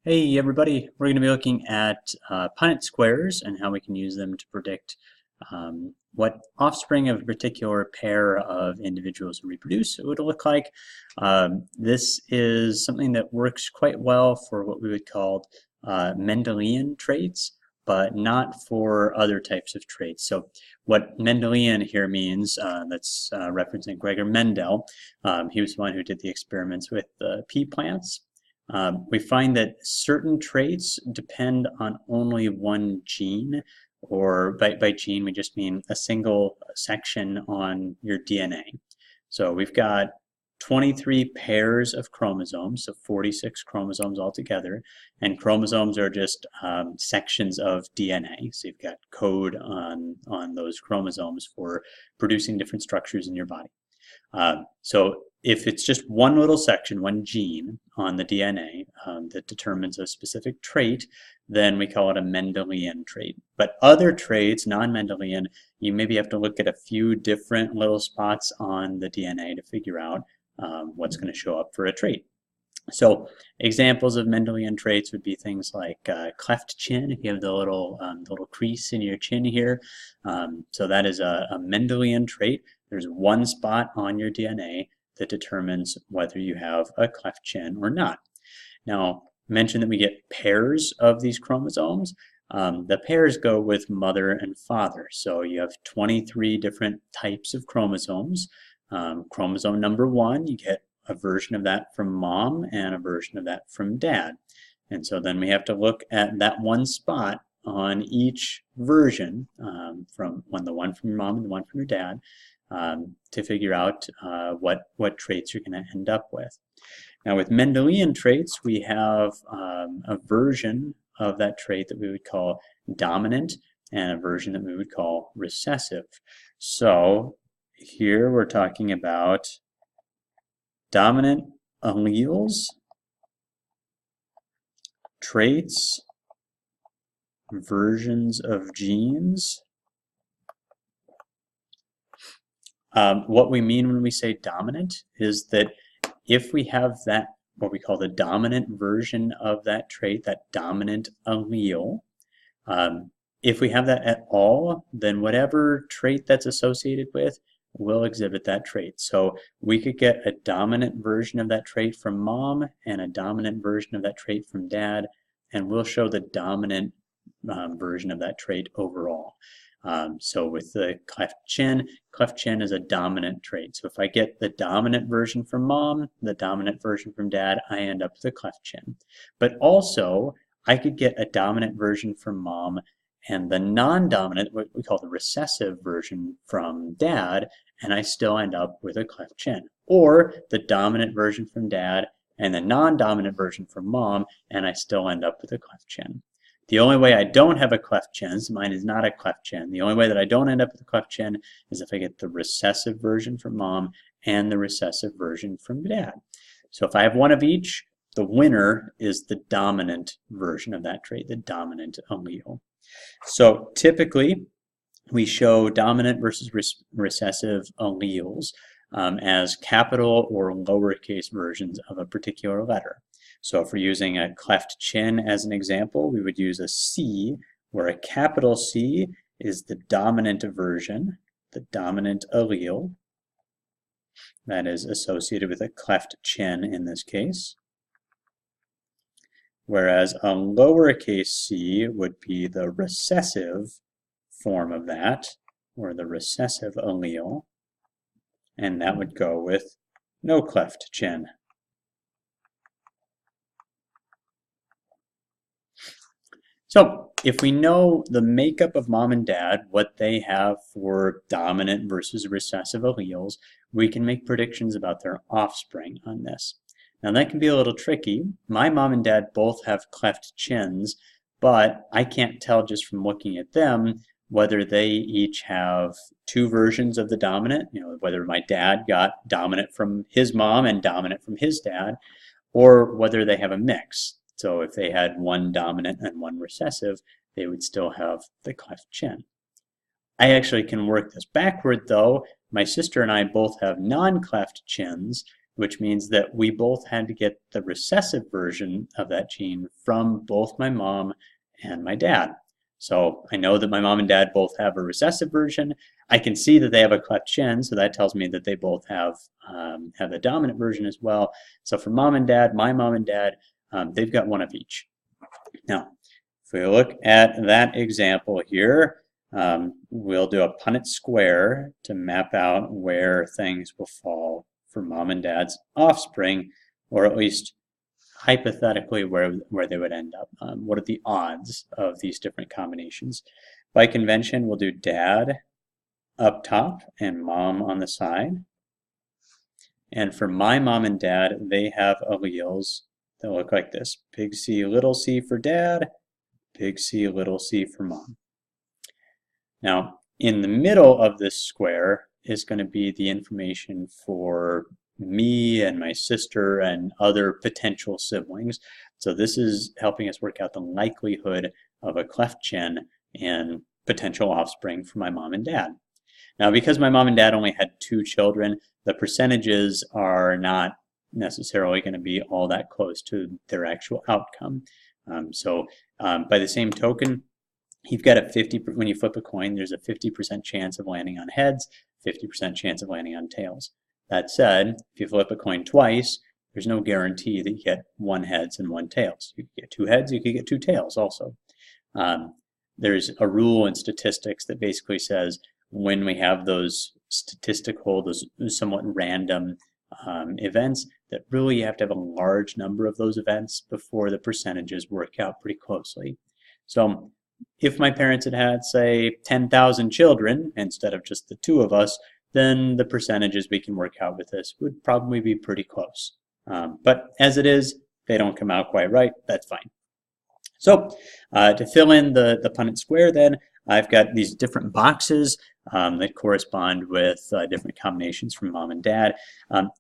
Hey everybody, we're going to be looking at Punnett squares and how we can use them to predict what offspring of a particular pair of individuals who reproduce would look like. This is something that works quite well for what we would call Mendelian traits, but not for other types of traits. So what Mendelian here means, that's referencing Gregor Mendel. He was the one who did the experiments with pea plants. We find that certain traits depend on only one gene, or by gene we just mean a single section on your DNA. So we've got 23 pairs of chromosomes, so 46 chromosomes altogether, and chromosomes are just sections of DNA. So you've got code on those chromosomes for producing different structures in your body. So if it's just one little section, one gene on the DNA that determines a specific trait, then we call it a Mendelian trait. But other traits, non-Mendelian, you maybe have to look at a few different little spots on the DNA to figure out what's going to show up for a trait. So examples of Mendelian traits would be things like cleft chin. If you have the little crease in your chin here, so that is a Mendelian trait. There's one spot on your DNA that determines whether you have a cleft chin or not. Now, mention that we get pairs of these chromosomes. The pairs go with mother and father. So you have 23 different types of chromosomes. Chromosome number 1, you get a version of that from mom and a version of that from dad. And so then we have to look at that one spot on each version, from the one from your mom and the one from your dad, to figure out what traits you're going to end up with. Now with Mendelian traits, we have a version of that trait that we would call dominant and a version that we would call recessive. So here we're talking about dominant alleles, traits, versions of genes. What we mean when we say dominant is that if we have that, what we call the dominant version of that trait, that dominant allele, if we have that at all, then whatever trait that's associated with will exhibit that trait. So we could get a dominant version of that trait from mom and a dominant version of that trait from dad, and we'll show the dominant version of that trait overall. So with the cleft chin is a dominant trait. So if I get the dominant version from mom, the dominant version from dad, I end up with a cleft chin. But also, I could get a dominant version from mom and the non-dominant, what we call the recessive version from dad, and I still end up with a cleft chin. Or the dominant version from dad and the non-dominant version from mom, and I still end up with a cleft chin. The only way I don't have a cleft chin, so mine is not a cleft chin, the only way that I don't end up with a cleft chin is if I get the recessive version from mom and the recessive version from dad. So if I have one of each, the winner is the dominant version of that trait, the dominant allele. So typically, we show dominant versus recessive alleles as capital or lowercase versions of a particular letter. So if we're using a cleft chin as an example, we would use a C, where a capital C is the dominant version, the dominant allele, that is associated with a cleft chin in this case. Whereas a lowercase c would be the recessive form of that, or the recessive allele, and that would go with no cleft chin. So if we know the makeup of mom and dad, what they have for dominant versus recessive alleles, we can make predictions about their offspring on this. Now that can be a little tricky. My mom and dad both have cleft chins, but I can't tell just from looking at them whether they each have two versions of the dominant, whether my dad got dominant from his mom and dominant from his dad, or whether they have a mix. So if they had one dominant and one recessive, they would still have the cleft chin. I actually can work this backward though. My sister and I both have non-cleft chins, which means that we both had to get the recessive version of that gene from both my mom and my dad. So I know that my mom and dad both have a recessive version. I can see that they have a cleft chin, so that tells me that they both have the dominant version as well. So for mom and dad, my mom and dad, they've got one of each. Now, if we look at that example here, we'll do a Punnett square to map out where things will fall for mom and dad's offspring, or at least hypothetically where they would end up. What are the odds of these different combinations? By convention, we'll do dad up top and mom on the side. And for my mom and dad, they have alleles that look like this. Big C, little c for dad, big C, little c for mom. Now, in the middle of this square is going to be the information for me and my sister and other potential siblings. So this is helping us work out the likelihood of a cleft chin and potential offspring for my mom and dad. Now, because my mom and dad only had 2 children, the percentages are not necessarily going to be all that close to their actual outcome. By the same token, you've got a 50%, when you flip a coin, there's a 50% chance of landing on heads, 50% chance of landing on tails. That said, if you flip a coin twice, there's no guarantee that you get 1 heads and 1 tails. You could get 2 heads, you could get 2 tails also. There's a rule in statistics that basically says when we have those statistical, those somewhat random events, that really you have to have a large number of those events before the percentages work out pretty closely. So if my parents had, say, 10,000 children instead of just the 2 of us, then the percentages we can work out with this would probably be pretty close. But as it is, they don't come out quite right. That's fine. So to fill in the Punnett square then, I've got these different boxes that correspond with different combinations from mom and dad.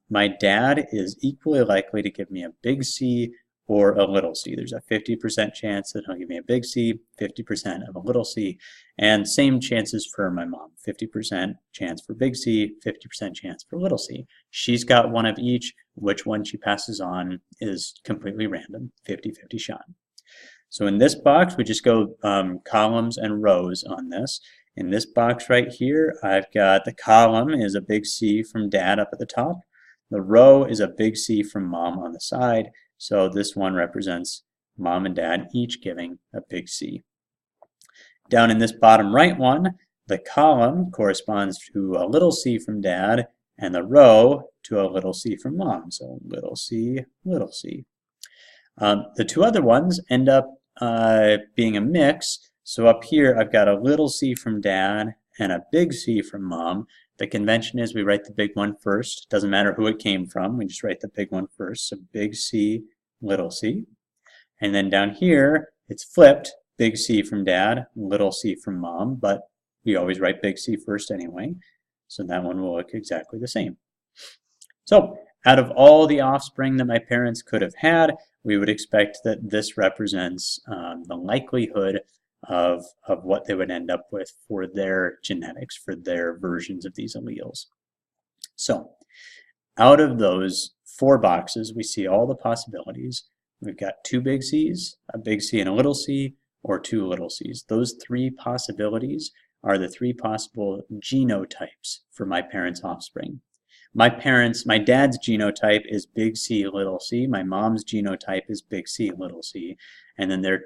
My dad is equally likely to give me a big C or a little c. There's a 50% chance that he'll give me a big C, 50% of a little c, and same chances for my mom. 50% chance for big C, 50% chance for little c. She's got one of each. Which one she passes on is completely random, 50-50 shot. So in this box, we just go columns and rows on this. In this box right here, I've got the column is a big C from dad up at the top. The row is a big C from mom on the side. So this one represents mom and dad each giving a big C. Down in this bottom right one, the column corresponds to a little c from dad and the row to a little c from mom. So little c, little c. The 2 other ones end up being a mix. So up here, I've got a little c from dad and a big C from mom. The convention is we write the big one first. Doesn't matter who it came from. We just write the big one first. So big C, little c. And then down here, it's flipped. Big C from dad, little c from mom. But we always write big C first anyway. So that one will look exactly the same. So out of all the offspring that my parents could have had, we would expect that this represents the likelihood of what they would end up with for their genetics, for their versions of these alleles. So out of those 4 boxes, we see all the possibilities. We've got 2 big C's, a big C and a little c, or 2 little c's. Those 3 possibilities are the 3 possible genotypes for my parents' offspring. My dad's genotype is big C, little c. My mom's genotype is big C, little c. And then their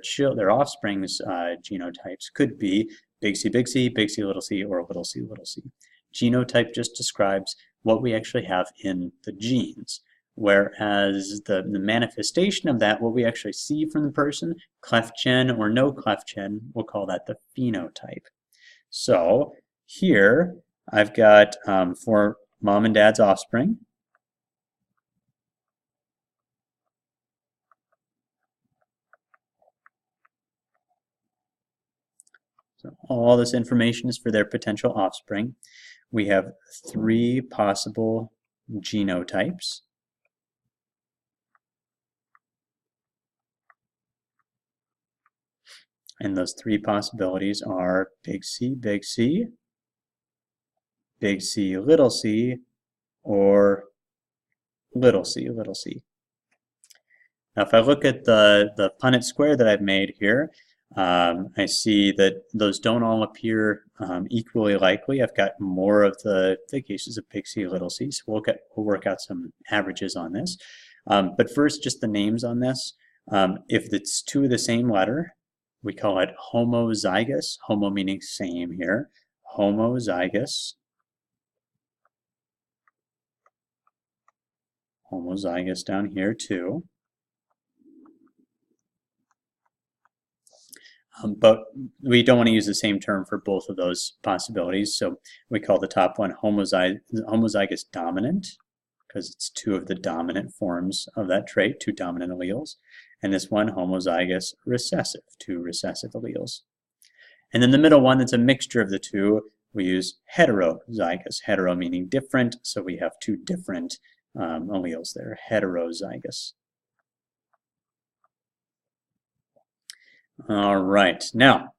offspring's genotypes could be big C, big C, big C, little c, or little c, little c. Genotype just describes what we actually have in the genes, whereas the manifestation of that, what we actually see from the person, cleft chin or no cleft chin, we'll call that the phenotype. So here I've got for mom and dad's offspring, so all this information is for their potential offspring. We have 3 possible genotypes. And those 3 possibilities are big C, big C, big C, little c, or little c, little c. Now if I look at the Punnett square that I've made here, I see that those don't all appear equally likely. I've got more of the cases of big C, little c, so we'll work out some averages on this. But first, just the names on this. If it's two of the same letter, we call it homozygous, homo meaning same here, homozygous. Homozygous down here too. But we don't want to use the same term for both of those possibilities, so we call the top one homozygous dominant, because it's two of the dominant forms of that trait, two dominant alleles, and this one homozygous recessive, two recessive alleles. And then the middle one that's a mixture of the two, we use heterozygous, hetero meaning different, so we have two different alleles there, heterozygous. All right, now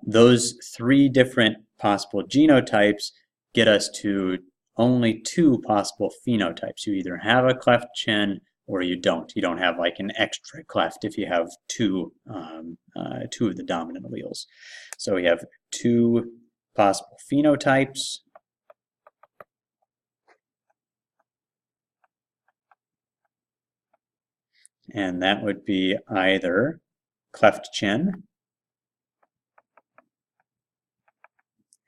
those three different possible genotypes get us to only two possible phenotypes. You either have a cleft chin or you don't. You don't have like an extra cleft if you have two of the dominant alleles. So we have two possible phenotypes. And that would be either cleft chin,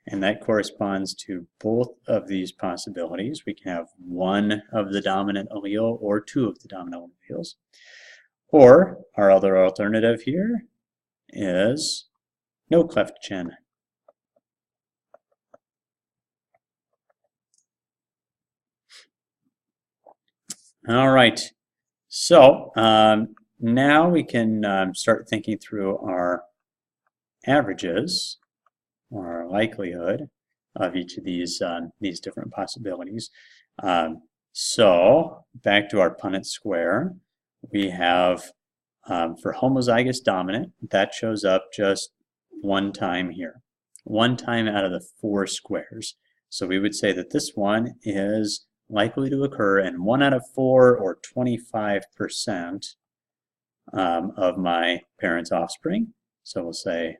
and that corresponds to both of these possibilities. We can have one of the dominant allele or two of the dominant alleles. Or our other alternative here is no cleft chin. All right, so now we can start thinking through our averages, or our likelihood of each of these different possibilities. So back to our Punnett square, we have for homozygous dominant, that shows up just one time here, one time out of the 4 squares. So we would say that this one is likely to occur in 1 out of 4, or 25% of my parents' offspring. So we'll say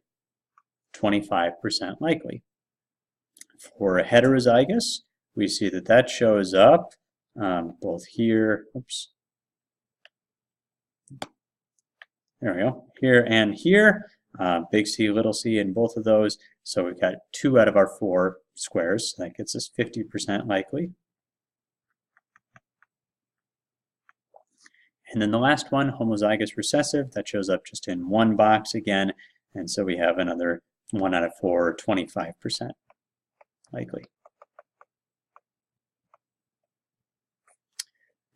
25% likely. For a heterozygous, we see that that shows up both here, oops, there we go, here and here, big C, little c in both of those. So we've got 2 out of our 4 squares. That gets us 50% likely. And then the last one, homozygous recessive, that shows up just in one box again. And so we have another 1 out of 4, 25% likely.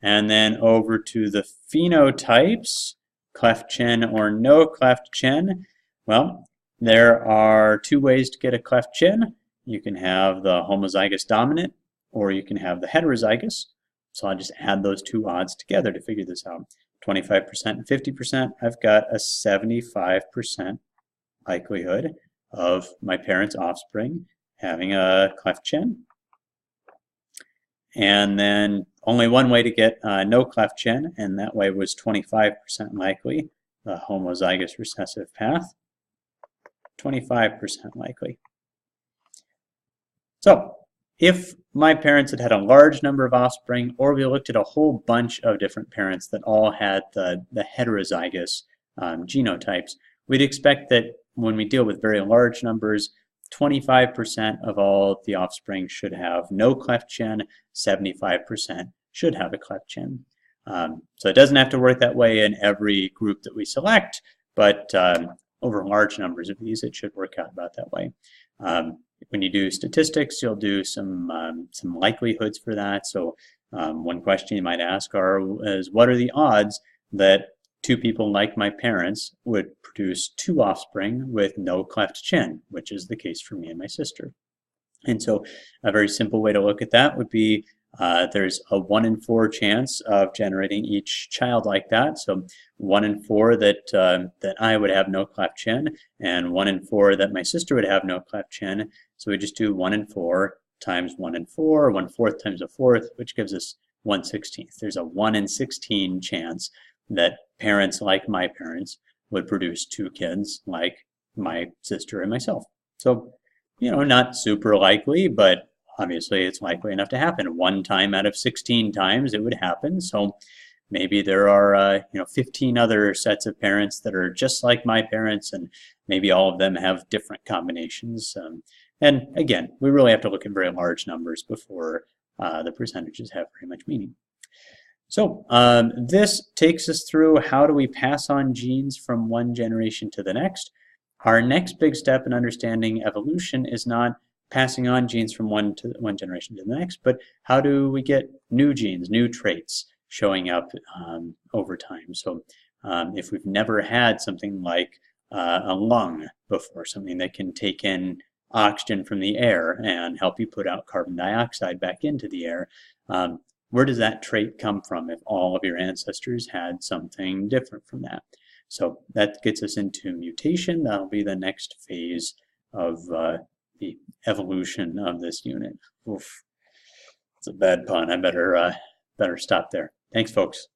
And then over to the phenotypes, cleft chin or no cleft chin. Well, there are 2 ways to get a cleft chin. You can have the homozygous dominant, or you can have the heterozygous. So I'll just add those 2 odds together to figure this out. 25% and 50%, I've got a 75% likelihood of my parents' offspring having a cleft chin. And then only one way to get no cleft chin, and that way was 25% likely, the homozygous recessive path. 25% likely. So if my parents had had a large number of offspring, or we looked at a whole bunch of different parents that all had the heterozygous genotypes, we'd expect that when we deal with very large numbers, 25% of all the offspring should have no cleft chin, 75% should have a cleft chin. So it doesn't have to work that way in every group that we select, but over large numbers of these, it should work out about that way. When you do statistics, you'll do some likelihoods for that. So one question you might ask is what are the odds that 2 people like my parents would produce 2 offspring with no cleft chin, which is the case for me and my sister. And so a very simple way to look at that would be there's a 1 in 4 chance of generating each child like that. So 1 in 4 that I would have no cleft chin, and 1 in 4 that my sister would have no cleft chin. So we just do 1 in 4 times 1 in 4, 1/4 times 1/4, which gives us 1/16. There's a 1 in 16 chance that parents like my parents would produce 2 kids like my sister and myself. So, you know, not super likely, but obviously it's likely enough to happen. 1 time out of 16 times it would happen. So maybe there are, 15 other sets of parents that are just like my parents, and maybe all of them have different combinations. And again, we really have to look at very large numbers before the percentages have very much meaning. So this takes us through how do we pass on genes from one generation to the next. Our next big step in understanding evolution is not passing on genes from one generation to the next, but how do we get new genes, new traits showing up over time. So if we've never had something like a lung before, something that can take in oxygen from the air and help you put out carbon dioxide back into the air, where does that trait come from if all of your ancestors had something different from that? So that gets us into mutation. That'll be the next phase of the evolution of this unit. Oof, it's a bad pun. I better stop there. Thanks, folks.